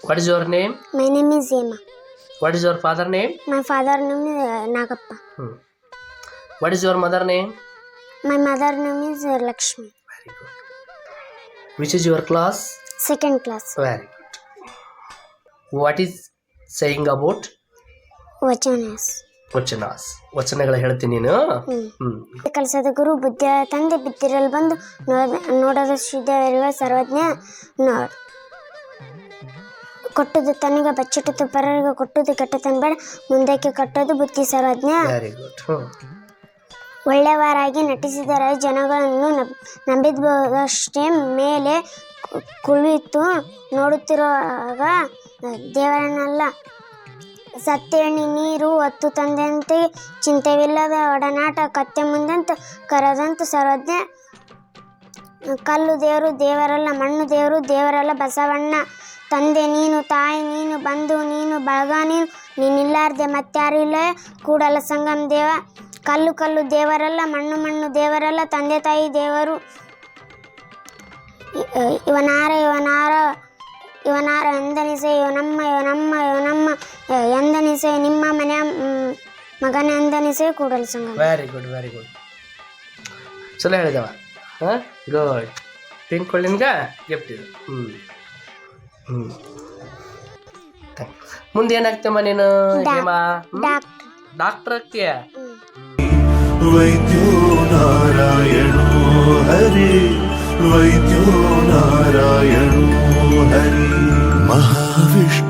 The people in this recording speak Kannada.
What is your name? My name is Emma. What is your father name? My father name is Nagappa. What is your mother name? My mother name is Lakshmi. Very good. Which is your class? Second class. Very good. What is saying about Vachanas. Vachanas? ವಚನಗಳ ಹೇಳ್ತೀನಿ ನೀನು. ಕಲಿಸದ ಗುರು ಬುದ್ಧಿಯ ತಂದೆ ಬಿದ್ದಿರಲು ಬಂದು ನೋಡದ ಶುದ್ಧವಿರುವ ಸರ್ವಜ್ಞ ನೋಡ್ ಕೊಟ್ಟದು ತನಗೆ ಬಚ್ಚಿಟ್ಟದು ಪರರಿಗೆ ಕೊಟ್ಟದು ಕೆಟ್ಟತನ ಮುಂದಕ್ಕೆ ಕಟ್ಟೋದು ಬುದ್ಧಿ ಸರ್ವಜ್ಞ. Very good. ಒಳ್ಳೆಯವರಾಗಿ ನಟಿಸಿದರೆ ಜನಗಳನ್ನು ನಂಬಿದಷ್ಟೇ ಮೇಲೆ ಕುಳಿತು ನೋಡುತ್ತಿರುವಾಗ ದೇವರನ್ನೆಲ್ಲ ಸತ್ಯಣಿ ನೀರು ಹೊತ್ತು ತಂದಂತೆ ಚಿಂತೆವಿಲ್ಲದ ಒಡನಾಟ ಕತ್ತೆ ಮುಂದಂತ ಕರೆದಂತ ಸರ್ವಜ್ಞ. ಕಲ್ಲು ದೇವರು ದೇವರಲ್ಲ, ಮಣ್ಣು ದೇವರು ದೇವರಲ್ಲ, ಬಸವಣ್ಣ ತಂದೆ ನೀನು, ತಾಯಿ ನೀನು, ಬಂಧು ನೀನು, ಬಳಗ ನೀನಿಲ್ಲಾರ್ದೆ ಮತ್ತಾರು ಇಲ್ಲ, ಕೂಡಲ ಸಂಗಮ ದೇವ. ಕಲ್ಲು ಕಲ್ಲು ದೇವರಲ್ಲ, ಮಣ್ಣು ಮಣ್ಣು ದೇವರಲ್ಲ, ತಂದೆ ತಾಯಿ ದೇವರು. ಇವನಾರ ಎಂದನಿಸೆ ಇವನಮ್ಮ ಎಂದನಿಸೆ ನಿಮ್ಮ ಮನೆಯ ಮಗನ ಎಂದನಿಸೆ Kudala Sangama. Very good, very good. ಚಲೋ ಹೇಳಿದವ. ಗುಡ್. ಪಿಂಕ್ ಕೊಳ್ಳಿನ್ಗ ಗಿಫ್ಟ್ ಇದು. ಮುಂದೆ ಏನಾಗ್ತಮ್ಮ ನೀನು? ಡಾಕ್ಟರ್ ಆಗ್ತೀಯ? ವೈದ್ಯೋ ನಾರಾಯಣೋ ಹರಿ, ವೈದ್ಯೋ ನಾರಾಯಣೋ ಹರಿ, ಮಹಾವಿಷ್ಣು.